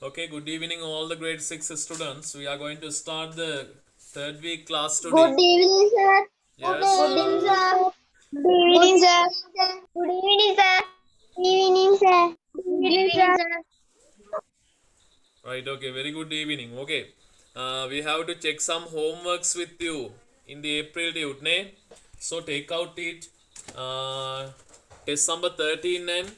Okay, good evening, all the grade 6 students. We are going to start the third week class today. Good evening, sir. Yes, Good evening, sir. Good evening, sir. Good evening, sir. Good evening, sir. Good evening, sir. right, okay, very good evening. Okay, we have to check some homeworks with you in the April tute, ne? So take out it. Test number 13 and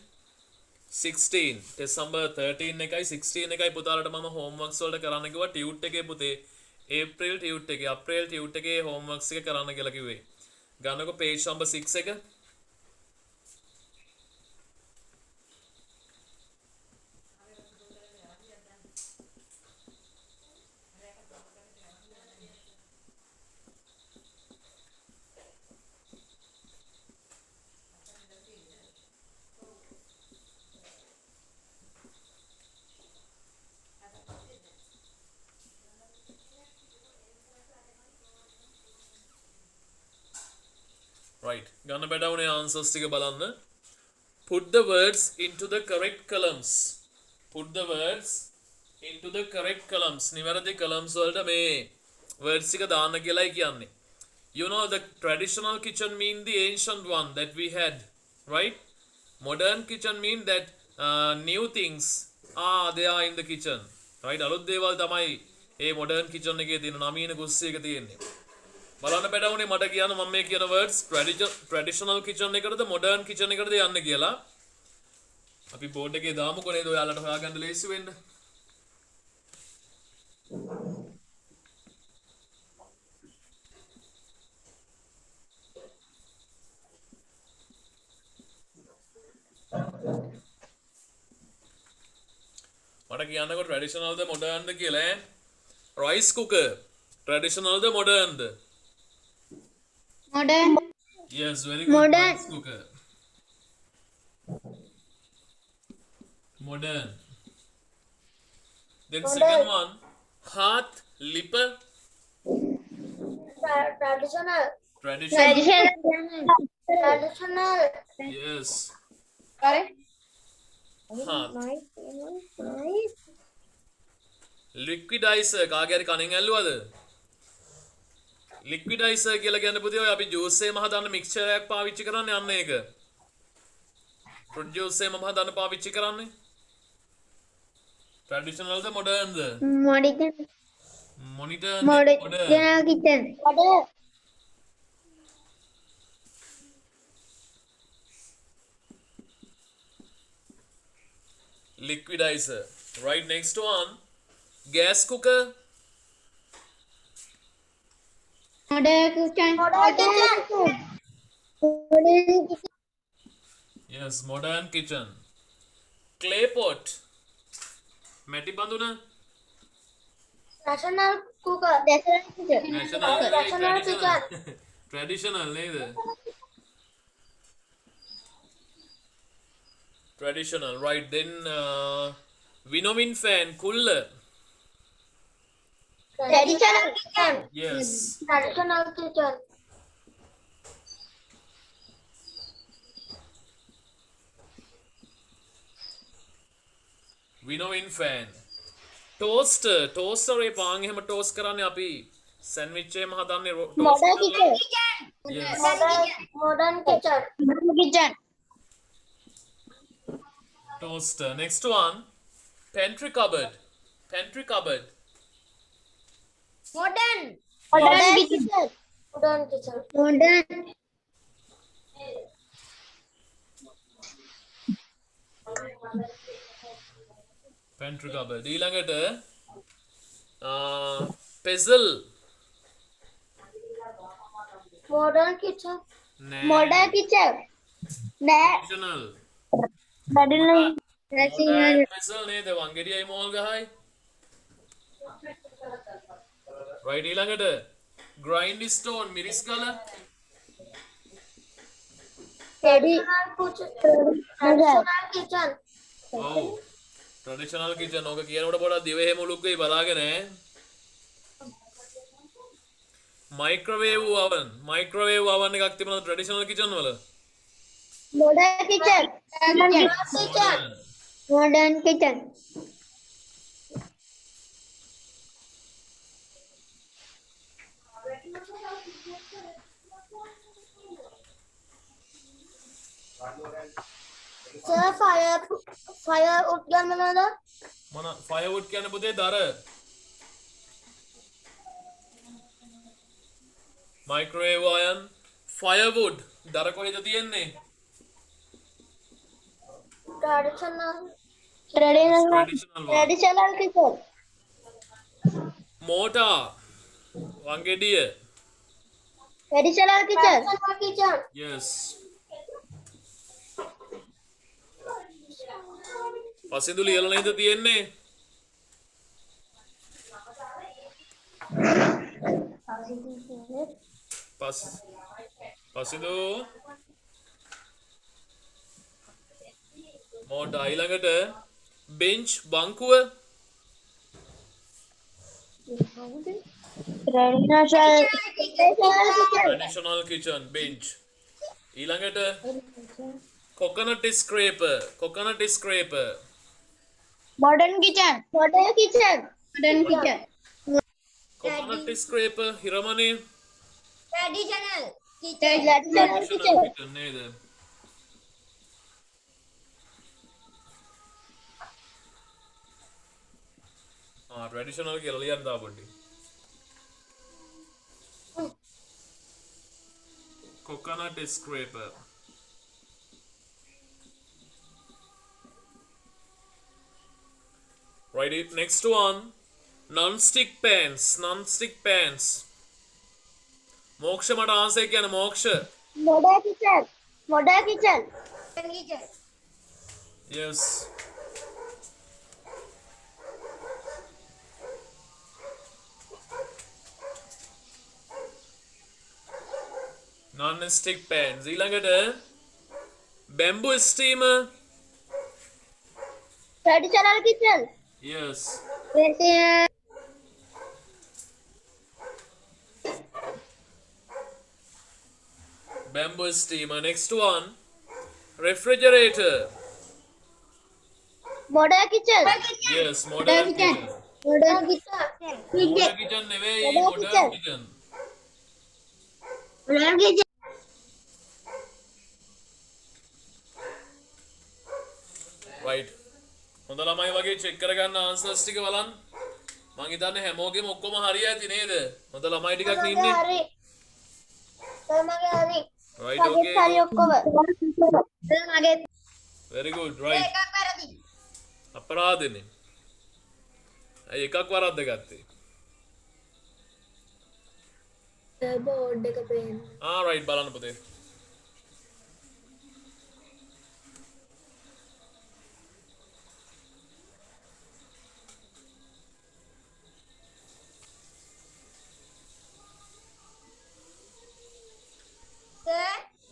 16. Test number 13 එකයි 16 එකයි පුතාලට මම homeworks වලට කරන්න කිව්වා tute එකේ පුතේ April tute එකේ April ටියුට් එකේ homeworks එක කරන්න කියලා කිව්වේ. ගන්නකො page number 6 එක. Right. ගන්න බඩවුනේ answers ටික බලන්න. Put the words into the correct columns. Put the words into the correct columns. නිවැරදි columns වලට මේ words ටික දාන්න කියලායි කියන්නේ. You know the traditional kitchen mean the ancient one that we had, right? Modern kitchen mean that new things they are in the kitchen, right? අලුත් දේවල් තමයි ඒ modern kitchen එකේ තියෙන නවීන කුස්සිය එක තියෙන්නේ. බලන්න බැටවුනේ මට කියන්න මම මේ කියන words traditional kitchen එකටද modern kitchen එකටද යන්න කියලා. අපි බෝඩ් එකේ දාමුකෝ නේද ඔයාලට හොයාගන්න ලේසි වෙන්න. මට කියන්නකෝ traditional ද modern ද කියලා ඈ. Rice cooker traditional ද modern ද? Modern. Yes, very good. Modern. Rice cooker. Modern. Then Modern. second one, hearth lipper. Traditional. Traditional. Traditional. Yes. Correct. Hearth. Nice. Liquidizer කාගේ හරි කණෙන් ඇල්ලුවද? Liquidizer කියලා කියන්නේ පුතේ ඔය අපි juice එකම හදන්න mixture එකක් පාවිච්චි කරන්නේ අන්න ඒක. fruit juice එකම හදන්න පාවිච්චි කරන්නේ. Traditional ද modern ද? Modern. Monitor Modern modern. kitchen. Modern. Liquidizer. Right, next one. Gas cooker. Modern kitchen. Modern kitchen. Modern kitchen. Yes, modern kitchen. Clay pot. Meti banduna. National cooker. National kitchen. National. National kitchen. Traditional නේද? Traditional, right. Then winnowing fan, cooler. Traditional kitchen. Yes. Traditional kitchen. Winnowing fan. Toaster. Toaster ඒ පාන් එහෙම toast කරන්නේ අපි sandwich එකම හදන්නේ Modern kitchen. Yes. Modern kitchen. Modern kitchen. Toaster. Next one. Pantry cupboard. Pantry cupboard. Modern. Modern kitchen. Modern kitchen. Modern. Pantry cupboard. ඊළඟට pestle. Modern kitchen. නෑ. Modern kitchen. Traditional. Modern. Modern pestle නේද? වංගෙඩියයි මෝල් ගහයි. Right, ඊළඟට grind stone මිරිස් කල. Traditional kitchen. ඔව්. traditional kitchen ඕක කියනකොට පොඩක් දිව එහෙම උලුක් වෙයි බලාගෙන ඈ. microwave oven එකක් තිබුණාද traditional kitchen වල? Modern kitchen. Modern kitchen. Modern kitchen. Sir, firewood ගන්නවද? මොන firewood කියන්නේ පුතේ දර. microwave iron firewood දර කොහෙද තියෙන්නේ? Traditional traditional one. kitchen. mortar වංගෙඩිය. Traditional kitchen. yes. පසින්දු ලියලා නේද තියෙන්නේ? පසින්දු mortar ඊළඟට bench බංකුව. traditional kitchen bench. ඊළඟට coconut scraper Modern kitchen. coconut scraper හිරමනේ. Traditional traditional kitchen නේද? traditional කියලා ලියන්න දා පොඩ්ඩි. coconut scraper. Right, next one, non-stick pans. moksha මට answer කියන්නේ moksha. Modern kitchen. yes. non-stick pans ඊළඟට bamboo steamer. Traditional kitchen. yes. bamboo steamer. Next one, refrigerator. Modern kitchen. yes. modern kitchen. Modern kitchen නෙවෙයි modern kitchen. right. හොඳ ළමයි වගේ check කරගන්න answers ටික බලන්න. මං හිතන්නේ හැමෝගෙම ඔක්කොම හරි ඇති නේද? හොඳ ළමයි ටිකක් ඉන්නේ. right, okay. very good. right. අපරාධනේ. ඇයි එකක් වරද්ද ගත්තේ? board එක පේන්න. right බලන්න පුතේ.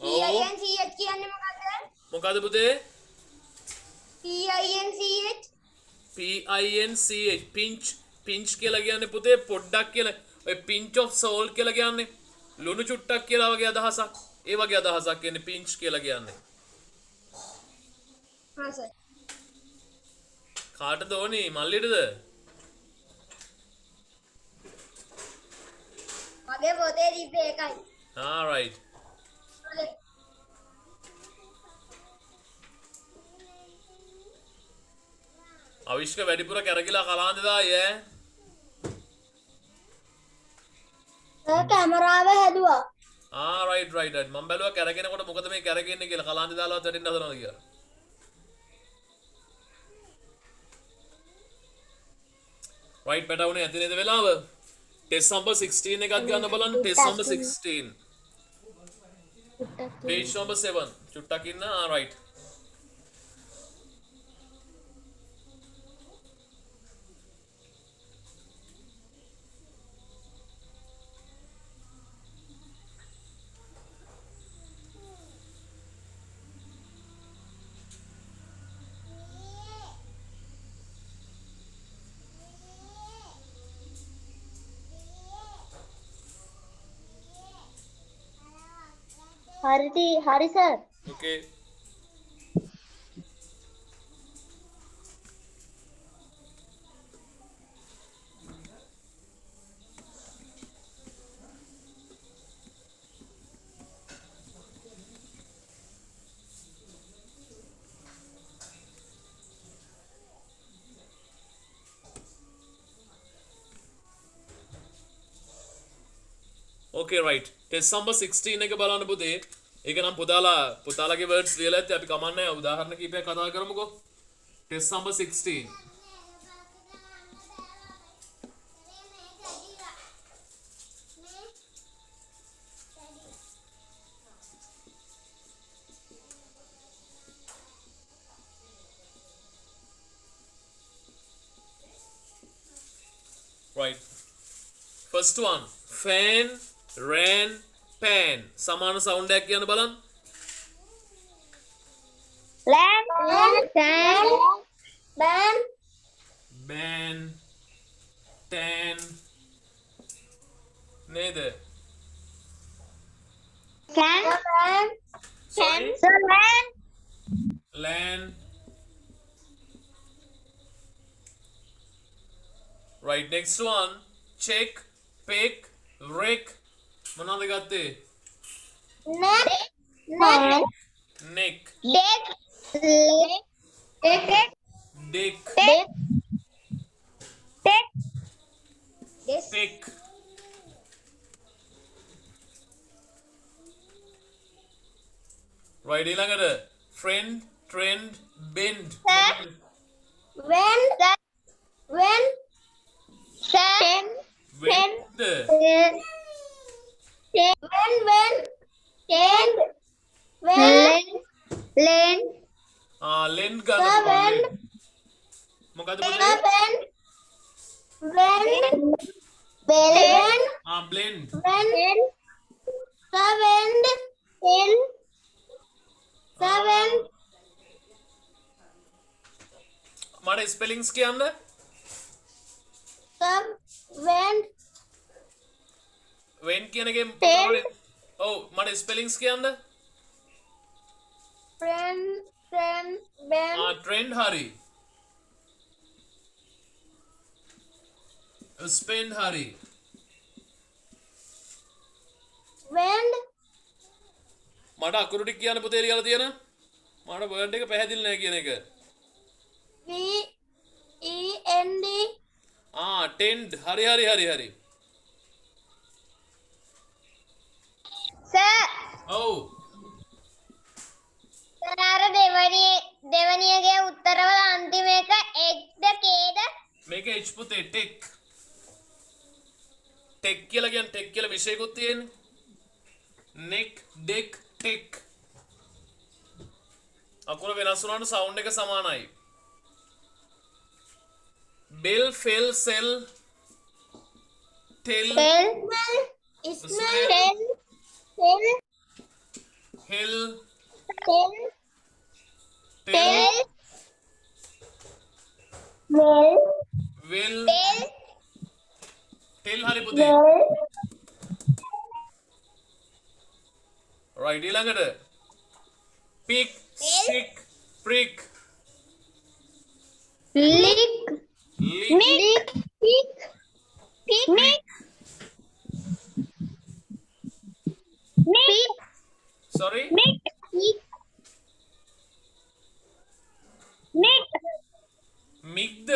PINCH කියන්නේ මොකක්ද? මොකද පුතේ? PINCH pinch කියලා කියන්නේ පුතේ පොඩ්ඩක් කියලා. ඔය pinch of salt කියලා කියන්නේ ලුණු චුට්ටක් කියලා වගේ අදහසක්. ඒ වගේ අදහසක් කියන්නේ pinch කියලා කියන්නේ. හා සර්. කාටද ඕනේ? මල්ලිටද? මගේ පොතේ දීපේ එකයි. right. අවිෂ්ක වැඩිපුර කැරකිලා කලාන්ද දායි ඈ. කැමරාව හැදුවා. right. මම බැලුවා කැරගෙනකොට මොකද මේ කැරගෙන්නේ කියලා කලාන්ද දාලවත් වැටෙන්න හදනවද කියලා. right පැටවුනේ ඇති නේද වෙලාව? test number 16 එකක් ගන්න බලන්න. test number 16. page number 7. චුට්ටක් ඉන්න. right. හරි sir. okay. Okay, right. Test number 16 එක බලන්න පුතේ. ඒක නම් පුතාලාගේ words ලියලා ඇත්තේ අපි කමන්නේ උදාහරණ කීපයක් කතා කරමුකෝ. Test number 16. Right. First one. Fan, ran, pan. සමාන sound එකක් කියන්න බලන්න. Land, sand, ban, Ban, tan. නේද? can, Sorry? so land, Land. Right, next one. Check, pick, wreck. මොනවද ගත්තේ? neck, Neck, deck, leg, dick, deck, deck, pick. Right, ඊළඟට friend, trend, bend. when, ten, Wind. ten, lend, Lend ගන්න පුළුවන්. මොකද පුතේ? Blend. මට spellings කියන්න. When කියන එකෙන් ඔව් මට spellings කියන්න. Trend හරි. Spend හරි. මට අකුරු ටික කියන්න පුතේ ලියලා තියෙන. මට word එක පැහැදිලි නැහැ කියන එක. Tend හරි. Sir, ඔව්. අර දෙවනියගේ උත්තරවල අන්තිම එක එක්ද කේද? මේක H පුතේ tech. tech කියලා කියන්නේ tech කියලා විශේෂකුත් තියෙන්නේ. neck, deck, tech. අකුර වෙනස් වුණාට sound එක සමානයි. bell, fell, sell, tell, hell, tell, will, tell හරි පුතේ. right ඊළඟට pick, stick, prick, lick, sorry, මික්ද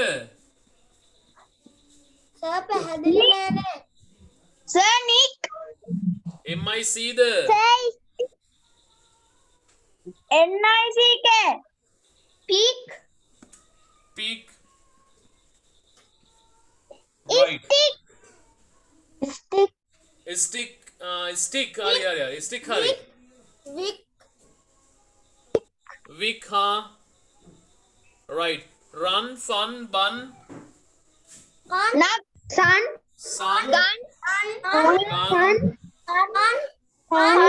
Sir, Nick. MIC ද N-I-C-K. Peak. pick right stick stick හරි stick හරි wick right run fun bun Nut. Sun. sun Gun. gun Sun.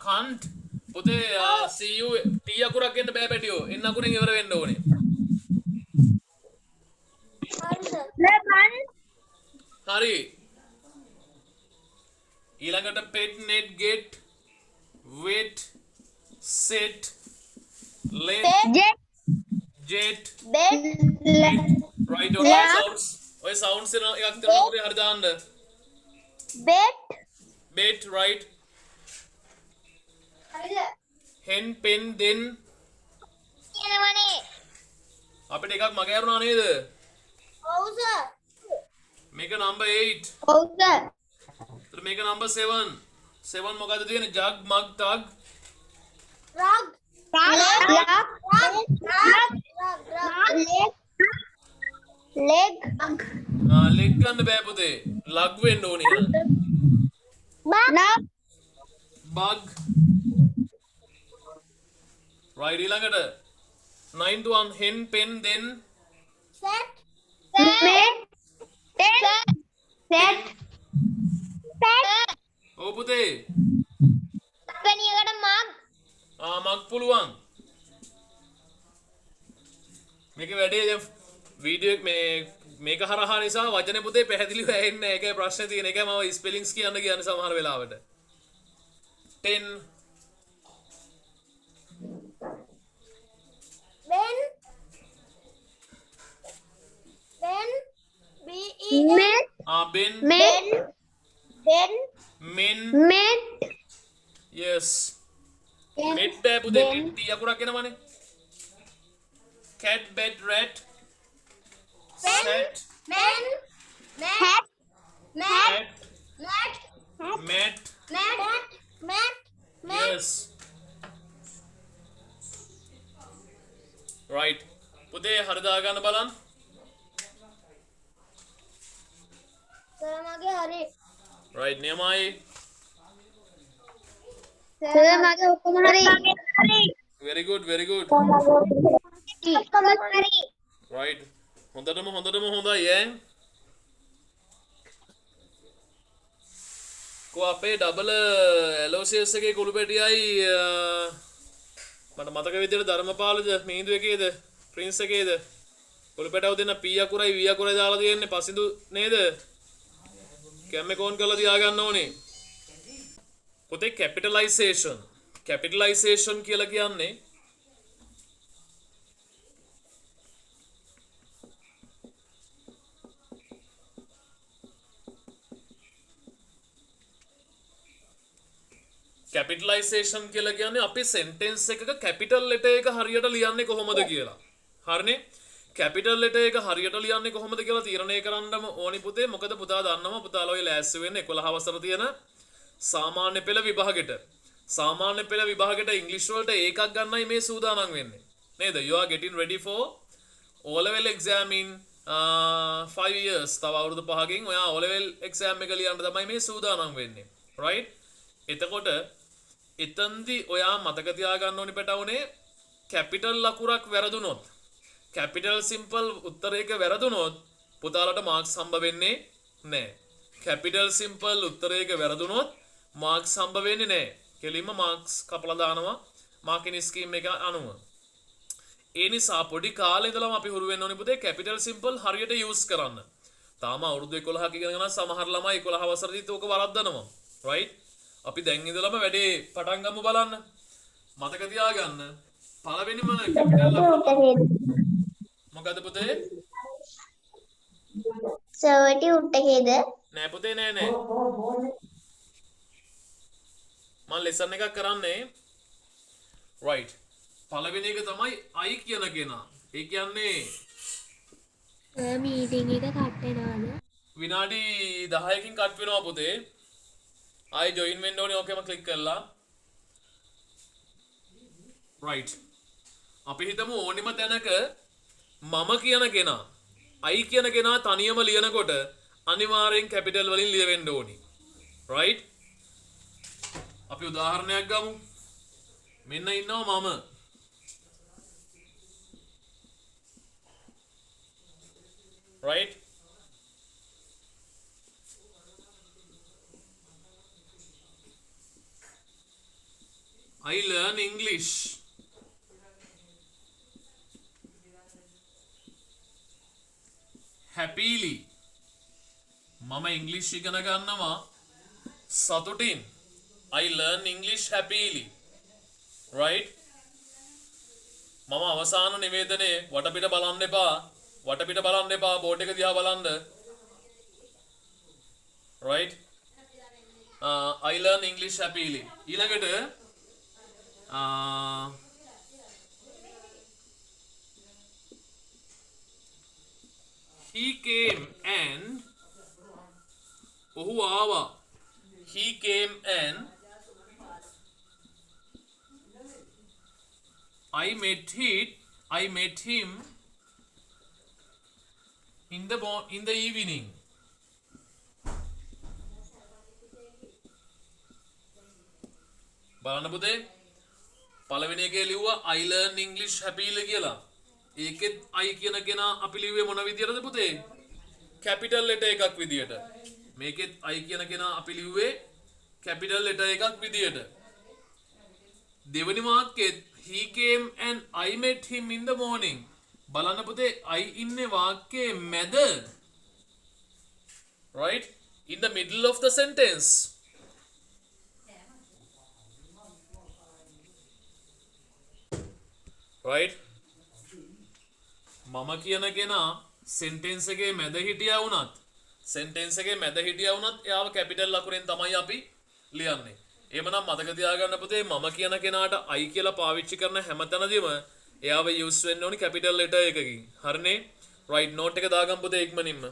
කන්ට් පුතේ CU T අකුරක් එන්න බෑ පැටියෝ එන්න අකුරෙන් ඉවර වෙන්න ඕනේ හරි ඊළඟට pet net get wait set let jet right on sounds ඔය sounds එකක් කරනකොට හරි දාන්න Bet. bet right hen pen then කියනවනේ. අපිට එකක් මගහැරුණා නේද ඔව් සර්. මේක number 8 ඔව් සර්. එතකොට මේක number 7 7 මොකද්ද තියෙන්නේ jug mug tug Rug. Leg. leg ගන්න බෑ පුතේ lug වෙන්න ඕනේ එහෙනම් bug right ඊළඟට 9th one hen pen then Set. ඔව් පුතේ පෙනියකට mug. මක් පුළුවන් මේක වැඩේ දැන් වීඩියෝ මේක හරහා නිසා වචනේ පුතේ පැහැදිලිව ඇහෙන්නේ නැහැ ඒකයි ප්‍රශ්නේ තියෙන එකයි මම ස්පෙලිංග්ස් කියන්න කියන්නේ සමහර වෙලාවට 10 Ben. ben men yes met බෑ පුතේ met යකුරක් එනවනේ cat bed rat set cat mat yes right පුතේ හරි දාගන්න බලන්න සර් මගේ හරි. right නියමයි සර් මගේ ඔක්කොම හරි. very good ඔක්කොම හරි. right හොඳටම හොඳයි ඈ කො අපේ ඩබල් LOCS එකේ කුළු පැටියයි මට මතක විදියට ධර්මපාලද මිහිඳු එකේද ප්‍රින්ස් එකේද කුළු පැටව දෙන්න P අකුරයි V අකුරයි දාලා තියෙන්නේ පසින්දු නේද කැම්මේ කෝන් කරලා තියාගන්න ඕනේ පුතේ කැපිටලයිසේෂන් කියලා කියන්නේ කැපිටලයිසේෂන් කියලා කියන්නේ අපි සෙන්ටෙන්ස් එකක කැපිටල් ලෙටර් එක හරියට ලියන්නේ කොහොමද කියලා. හරිනේ? කැපිටල් ලෙටර් එක හරියට ලියන්නේ කොහොමද කියලා තීරණය කරන්නම ඕනි පුතේ. මොකද පුතා දන්නවා පුතාලා ඔය ලෑස්ති වෙන්නේ 11 වසර තියෙන සාමාන්‍ය පෙළ විභාගෙට. සාමාන්‍ය පෙළ විභාගෙට ඉංග්‍රීසි වලට ඒකක් ගන්නයි මේ සූදානම් වෙන්නේ. නේද? You are getting ready for O level exam in 5 years. තව අවුරුදු 5කින් ඔයා O level exam එක ලියන්න තමයි මේ සූදානම් වෙන්නේ. right? එතකොට එතන්දි ඔයා මතක තියාගන්න ඕනි පැටවුනේ කැපිටල් ලකුරක් වැරදුනොත් කැපිටල් සිම්පල් උත්තරයක වැරදුනොත් පුතාලට මාක්ස් හම්බ වෙන්නේ නැහැ. කැපිටල් සිම්පල් උත්තරයක වැරදුනොත් මාක්ස් හම්බ වෙන්නේ නැහැ. කෙලින්ම මාක්ස් කපලා දානවා මාකින් ස්කීම් එක අනුව. ඒ නිසා පොඩි කාලේ ඉඳලම අපි හුරු වෙන්න ඕනි පුතේ කැපිටල් සිම්පල් හරියට යූස් කරන්න. තාම අවුරුදු 11ක ඉගෙන ගන්න සමහර ළමයි 11 වසරේදීත් ඕක වරද්දනවා. right? අපි දැන් ඉඳලම වැඩේ පටන් ගමු බලන්න. මතක තියාගන්න. පළවෙනිම කැපිටල් ලකුර මොකද පුතේ? සර්ටි උට්ටකේද? නෑ පුතේ නෑ. මම ලෙසන් එකක් කරන්නේ. right. පළවෙනි එක තමයි I කියන කෙනා. ඒ කියන්නේ මීටිං එක කට් වෙනවද? විනාඩි 10කින් කට් වෙනවා පුතේ. I join වෙන්න ඕනේ ඕකේම ක්ලික් කරලා. right. අපි හිතමු ඕනිම තැනක මම කියන කෙනා I කියන කෙනා තනියම ලියනකොට අනිවාර්යෙන් කැපිටල් වලින් ලියවෙන්න ඕනි. right? අපි උදාහරණයක් ගමු. මෙන්න ඉන්නවා මම. right? I learn English. Happily. මම ඉංග්‍රීසි ඉගෙන ගන්නවා සතුටින්. I learn English happily. right? මම අවසාන නිවේදනයේ වටපිට බලන්න එපා. වටපිට බලන්න එපා බෝඩ් එක දිහා බලන්න. right? I learn English happily. ඊළඟට he came and ඔහු ආවා. He came and I met him in the evening. බලන්න පුතේ පළවෙනි එකේ ලිව්වා I learn English happily කියලා. ඒකෙත් I කියන කෙනා අපි ලිව්වේ මොන විදියටද පුතේ? capital letter එකක් විදියට. මේකෙත් I කියන කෙනා අපි ලිව්වේ capital letter එකක් විදියට. දෙවෙනි වාක්‍යෙත් he came and I met him in the morning. බලන්න පුතේ I ඉන්නේ වාක්‍යයේ මැද. Right? In the middle of the sentence. Right? මම කියන කෙනා sentence එකේ මැද හිටියා වුණත් sentence එකේ මැද හිටියා වුණත් එයාව capital ලකුරෙන් තමයි අපි ලියන්නේ. එහෙමනම් මතක තියාගන්න පුතේ මම කියන කෙනාට I කියලා පාවිච්චි කරන හැමතැනදීම එයාව use වෙන්න ඕනි capital letter එකකින්. හරිනේ? right note එක දාගන්න පුතේ ඉක්මනින්ම.